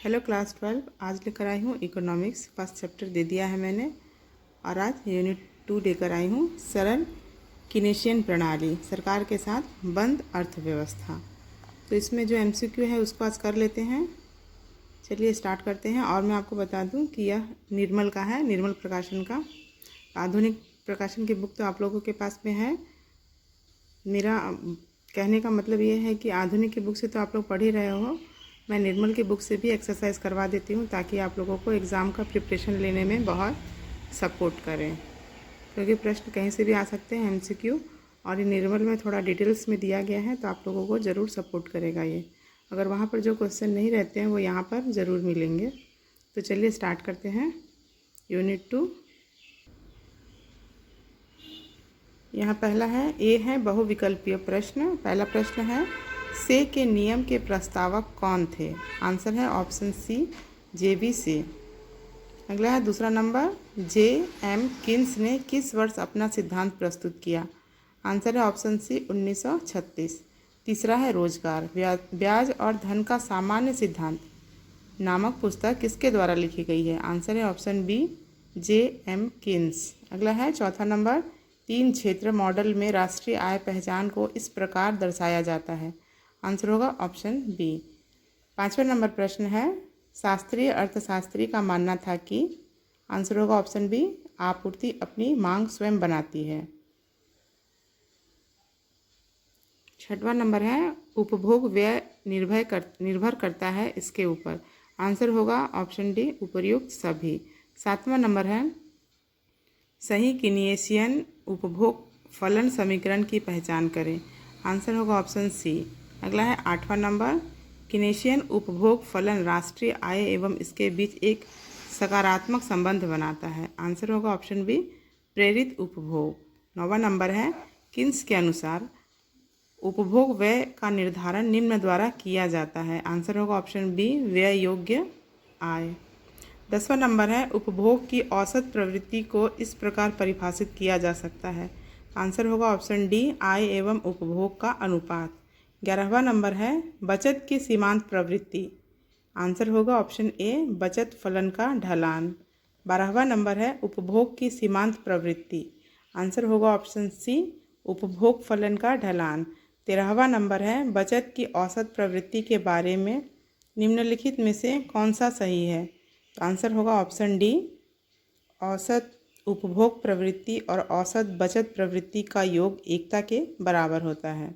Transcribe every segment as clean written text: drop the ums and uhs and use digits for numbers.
Hello class 12, आज लेकर आई हूँ इकोनॉमिक्स फर्स्ट चैप्टर दे दिया है मैंने। और आज यूनिट 2 लेकर आई हूँ सरल कीनेशियन प्रणाली सरकार के साथ बंद अर्थव्यवस्था। तो इसमें जो एमसीक्यू है उसको आज कर लेते हैं। चलिए स्टार्ट करते हैं। और मैं आपको बता दूं कि यह निर्मल का है, निर्मल प्रकाशन का। आधुनिक प्रकाशन की बुक तो आप लोगों के पास में है। मेरा कहने का मतलब ये है कि आधुनिक की बुक से तो आप लोग पढ़ ही रहे हो, मैं निर्मल की बुक से भी एक्सरसाइज करवा देती हूँ ताकि आप लोगों को एग्ज़ाम का प्रिपरेशन लेने में बहुत सपोर्ट करें, क्योंकि प्रश्न कहीं से भी आ सकते हैं एमसीक्यू। और ये निर्मल में थोड़ा डिटेल्स में दिया गया है तो आप लोगों को ज़रूर सपोर्ट करेगा ये। अगर वहाँ पर जो क्वेश्चन नहीं रहते हैं वो यहाँ पर ज़रूर मिलेंगे। तो चलिए स्टार्ट करते हैं यूनिट 2। यहाँ पहला है, ए है बहुविकल्पीय प्रश्न। पहला प्रश्न है, से के नियम के प्रस्तावक कौन थे? आंसर है ऑप्शन सी, जेबी से। अगला है दूसरा नंबर, जे एम किन्स ने किस वर्ष अपना सिद्धांत प्रस्तुत किया? आंसर है ऑप्शन सी, 1936। तीसरा है, रोजगार, ब्याज और धन का सामान्य सिद्धांत नामक पुस्तक किसके द्वारा लिखी गई है? आंसर है ऑप्शन बी, जे एम किन्स। अगला है चौथा नंबर, 3 क्षेत्र मॉडल में राष्ट्रीय आय पहचान को इस प्रकार दर्शाया जाता है? आंसर होगा ऑप्शन बी। पांचवा नंबर प्रश्न है, शास्त्रीय अर्थशास्त्री का मानना था कि? आंसर होगा ऑप्शन बी, आपूर्ति अपनी मांग स्वयं बनाती है। छठवां नंबर है, उपभोग व्यय निर्भर करता है इसके ऊपर? आंसर होगा ऑप्शन डी, उपर्युक्त सभी। सातवां नंबर है, सही कीनेशियन उपभोग फलन समीकरण की पहचान करें? आंसर होगा ऑप्शन सी। अगला है आठवां नंबर, कीनेशियन उपभोग फलन राष्ट्रीय आय एवं इसके बीच एक सकारात्मक संबंध बनाता है? आंसर होगा ऑप्शन बी, प्रेरित उपभोग। नौवां नंबर है, किन्स के अनुसार उपभोग व्यय का निर्धारण निम्न द्वारा किया जाता है? आंसर होगा ऑप्शन बी, व्यय योग्य आय। 10वां नंबर है, उपभोग की औसत प्रवृत्ति को इस प्रकार परिभाषित किया जा सकता है? आंसर होगा ऑप्शन डी, आय एवं उपभोग का अनुपात। 11वां नंबर है, बचत की सीमांत प्रवृत्ति? आंसर होगा ऑप्शन ए, बचत फलन का ढलान। 12वां नंबर है, उपभोग की सीमांत प्रवृत्ति? आंसर होगा ऑप्शन सी, उपभोग फलन का ढलान। 13वां नंबर है, बचत की औसत प्रवृत्ति के बारे में निम्नलिखित में से कौन सा सही है? तो आंसर होगा ऑप्शन डी, औसत उपभोग प्रवृत्ति और औसत बचत प्रवृत्ति का योग एकता के बराबर होता है।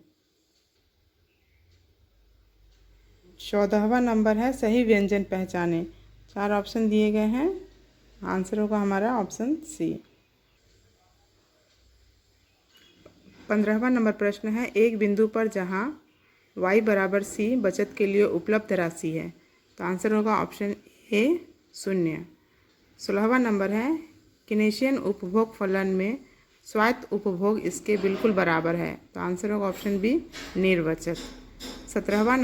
14वां नंबर है, सही व्यंजन पहचाने? 4 ऑप्शन दिए गए हैं, आंसर होगा हमारा ऑप्शन सी। 15वां नंबर प्रश्न है, एक बिंदु पर जहां y बराबर सी बचत के लिए उपलब्ध राशि है? तो आंसर होगा ऑप्शन ए, 0। 16वां नंबर है, कीनेशियन उपभोग फलन में स्वायत्त उपभोग इसके बिल्कुल बराबर है? तो आंसर होगा ऑप्शन बी, निर्वचक। 17वां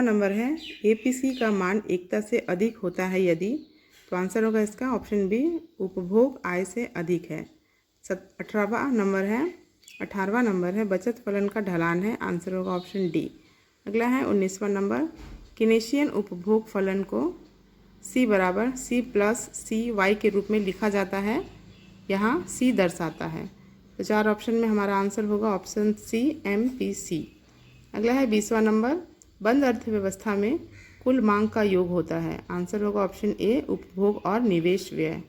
नंबर है, एपीसी का मान एकता से अधिक होता है यदि? तो आंसर होगा इसका ऑप्शन बी, उपभोग आय से अधिक है। 18वां नंबर है, बचत फलन का ढलान है? आंसर होगा ऑप्शन डी। अगला है 19वां नंबर, कीनेशियन उपभोग फलन को C बराबर C प्लस सी वाई के रूप में लिखा जाता है? यहाँ C दर्शाता है। तो 4 ऑप्शन में हमारा आंसर होगा ऑप्शन सी, MPC। अगला है 20वां नंबर, बंद अर्थव्यवस्था में कुल मांग का योग होता है? आंसर होगा ऑप्शन ए, उपभोग और निवेश व्यय।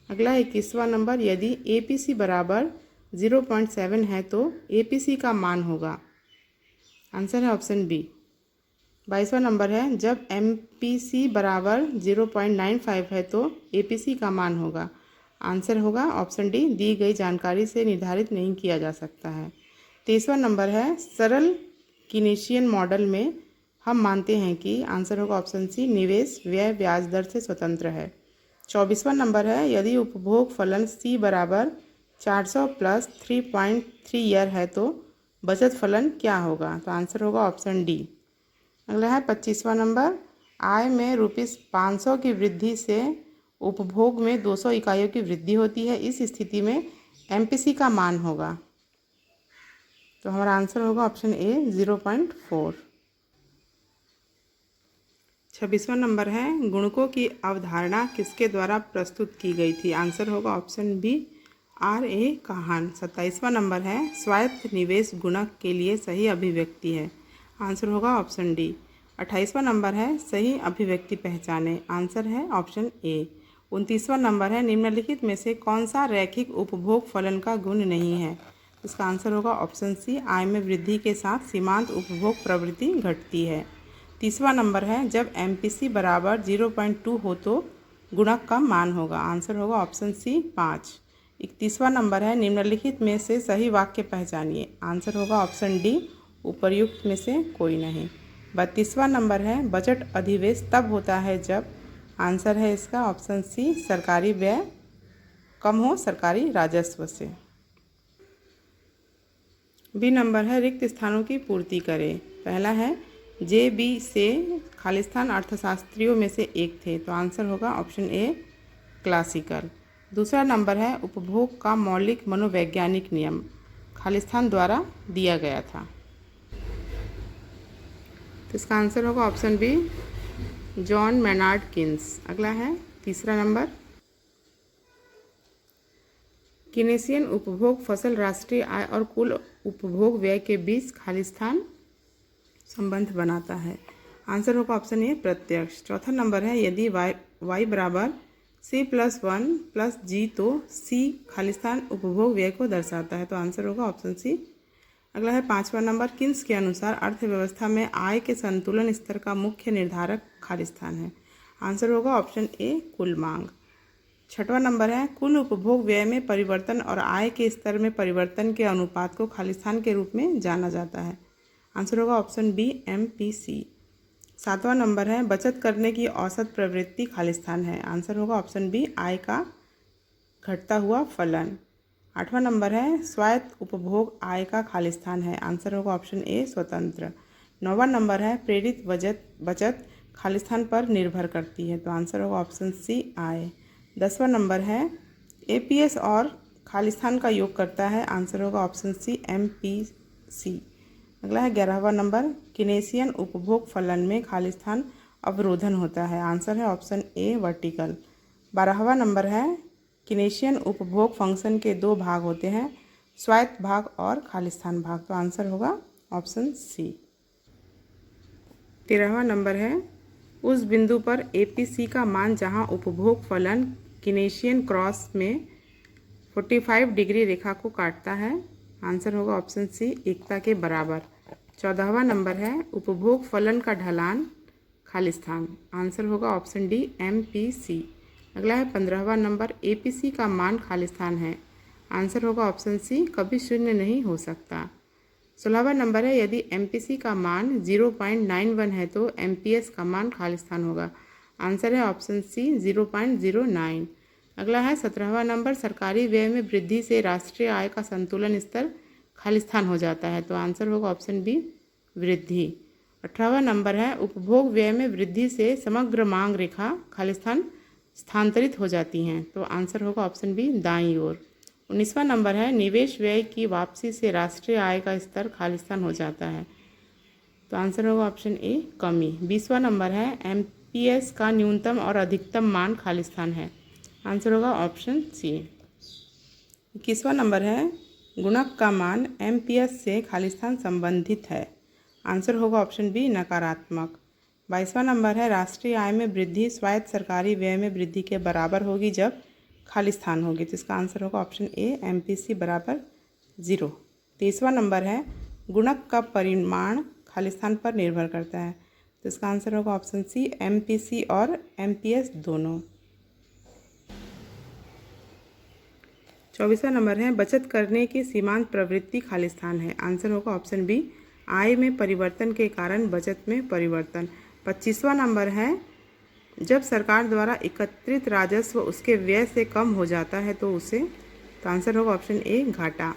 अगला 21वां नंबर, यदि APC बराबर 0.7 है तो APC का मान होगा? आंसर है ऑप्शन बी। 22वां नंबर है, जब MPC बराबर 0.95 है तो APC का मान होगा? आंसर होगा ऑप्शन डी, दी गई जानकारी से निर्धारित नहीं किया जा सकता है। 23वां नंबर है, सरल कीनेशियन मॉडल में हम मानते हैं कि? आंसर होगा ऑप्शन सी, निवेश व्यय ब्याज दर से स्वतंत्र है। 24वां नंबर है, यदि उपभोग फलन C बराबर 400 प्लस 3.3 ईयर है तो बचत फलन क्या होगा? तो आंसर होगा ऑप्शन डी। अगला है 25वां नंबर, आय में ₹500 की वृद्धि से उपभोग में 200 इकाइयों की वृद्धि होती है। इस स्थिति में एमपीसी का मान होगा? तो हमारा आंसर होगा ऑप्शन ए 0.4। 26वां नंबर है गुणकों की अवधारणा किसके द्वारा प्रस्तुत की गई थी? आंसर होगा ऑप्शन बी R.A. काहन। 27वां नंबर है स्वायत्त निवेश गुणक के लिए सही अभिव्यक्ति है? आंसर होगा ऑप्शन डी। 28वां नंबर है सही अभिव्यक्ति पहचाने? आंसर है ऑप्शन ए। 29वां नंबर है निम्नलिखित में से कौन सा रैखिक उपभोग फलन का गुण नहीं है? इसका आंसर होगा ऑप्शन सी आय में वृद्धि के साथ सीमांत उपभोग प्रवृत्ति घटती है। 30वां नंबर है जब एमपीसी बराबर 0.2 हो तो गुणक का मान होगा? आंसर होगा ऑप्शन सी 5। 31वां नंबर है निम्नलिखित में से सही वाक्य पहचानिए? आंसर होगा ऑप्शन डी उपर्युक्त में से कोई नहीं। 32वां नंबर है बजट अधिवेश तब होता है जब? आंसर है इसका ऑप्शन सी सरकारी व्यय कम हो सरकारी राजस्व से। बी नंबर है रिक्त स्थानों की पूर्ति करें। पहला है जे बी से खालिस्तान अर्थशास्त्रियों में से एक थे? तो आंसर होगा ऑप्शन ए क्लासिकल। दूसरा नंबर है उपभोग का मौलिक मनोवैज्ञानिक नियम खालिस्तान द्वारा दिया गया था? तो इसका आंसर होगा option b John Maynard Keynes. अगला है तीसरा नंबर कीनेसियन उपभोग फसल राष्ट्रीय आय और कुल उपभोग व्यय के बीच खालिस्तान संबंध बनाता है? आंसर होगा ऑप्शन ए प्रत्यक्ष। चौथा नंबर है यदि y बराबर C+1 + G तो C खालिस्तान उपभोग व्यय को दर्शाता है? तो आंसर होगा ऑप्शन सी। अगला है पांचवा नंबर किन्स के अनुसार अर्थव्यवस्था में आय के संतुलन स्तर का मुख्य निर्धारक खालिस्तान है? आंसर होगा ऑप्शन ए कुल मांग। छठवां नंबर है कुल उपभोग व्यय में परिवर्तन और आय के स्तर में परिवर्तन के अनुपात को खालिस्तान के रूप में जाना जाता है? आंसर होगा ऑप्शन बी MPC। सातवां नंबर है बचत करने की औसत प्रवृत्ति खालिस्तान है? आंसर होगा ऑप्शन बी आय का घटता हुआ फलन। आठवां नंबर है स्वायत्त उपभोग आय का खालिस्तान है? आंसर होगा ऑप्शन ए स्वतंत्र। नौवां नंबर है प्रेरित बचत खालिस्तान पर निर्भर करती है? तो आंसर होगा ऑप्शन सी आय। 10वां नंबर है APS और खालिस्तान का योग करता है? आंसर होगा ऑप्शन सी MPC। अगला है 11वां नंबर कीनेसियन उपभोग फलन में खालिस्तान अवरोधन होता है? आंसर है ऑप्शन ए वर्टिकल। 12वां नंबर है कीनेसियन उपभोग फंक्शन के दो भाग होते हैं स्वायत्त भाग और खालिस्तान भाग? तो आंसर होगा ऑप्शन सी। 13वां नंबर है उस बिंदु पर APC का मान जहां उपभोग फलन कीनेसियन क्रॉस में 45 डिग्री रेखा को काटता है? आंसर होगा ऑप्शन सी एकता के बराबर। 14वां नंबर है उपभोग फलन का ढलान खालिस्तान? आंसर होगा ऑप्शन डी MPC। अगला है 15वां नंबर APC का मान खालिस्तान है? आंसर होगा ऑप्शन सी कभी शून्य नहीं हो सकता। 16वां नंबर है यदि MPC का मान 0.91 है तो MPS का मान खालिस्तान होगा? आंसर है ऑप्शन सी 0.09। अगला है 17वां नंबर सरकारी व्यय में वृद्धि से राष्ट्रीय आय का संतुलन स्तर खालिस्तान हो जाता है? तो आंसर होगा ऑप्शन बी वृद्धि। 18वां नंबर है उपभोग व्यय में वृद्धि से समग्र मांग रेखा खालिस्तान स्थानांतरित हो जाती हैं? तो आंसर होगा ऑप्शन बी दाईं ओर। 19वां नंबर है निवेश व्यय की वापसी से राष्ट्रीय आय का स्तर खालिस्तान हो जाता है? तो आंसर होगा ऑप्शन ए कमी। 20वां नंबर है MPS का न्यूनतम और अधिकतम मान खालिस्तान है? आंसर होगा ऑप्शन सी। 21वां नंबर है गुणक का मान MPS से खालिस्तान संबंधित है? आंसर होगा ऑप्शन बी नकारात्मक। 22वां नंबर है राष्ट्रीय आय में वृद्धि स्वायत्त सरकारी व्यय में वृद्धि के बराबर होगी जब खालिस्तान होगी? तो इसका आंसर होगा ऑप्शन ए MPC बराबर 0। 23वां नंबर है गुणक का परिमाण खालिस्तान पर निर्भर करता है? तो इसका आंसर होगा ऑप्शन सी MPC और MPS दोनों। 24वां नंबर है बचत करने की सीमांत प्रवृत्ति खालिस्तान है? आंसर होगा ऑप्शन बी आय में परिवर्तन के कारण बचत में परिवर्तन। 25वां नंबर है जब सरकार द्वारा एकत्रित राजस्व उसके व्यय से कम हो जाता है तो उसे? तो आंसर होगा ऑप्शन ए घाटा।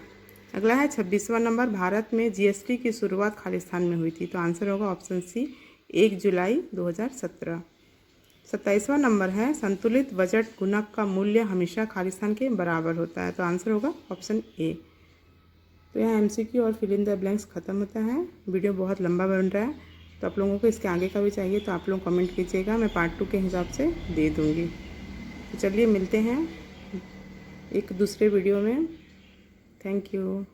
अगला है 26वां नंबर भारत में GST की शुरुआत खालिस्तान में हुई थी? तो आंसर होगा ऑप्शन सी 1 जुलाई 2017। 27वां नंबर है संतुलित बजट गुणक का मूल्य हमेशा खालिस्तान के बराबर होता है। तो आंसर होगा ऑप्शन ए। तो यहाँ एमसीक्यू और फिल इन द ब्लैंक्स ख़त्म होता है। वीडियो बहुत लंबा बन रहा है, तो आप लोगों को इसके आगे का भी चाहिए तो आप लोग कमेंट कीजिएगा, मैं पार्ट 2 के हिसाब से दे दूँगी। तो चलिए मिलते हैं एक दूसरे वीडियो में। Thank you.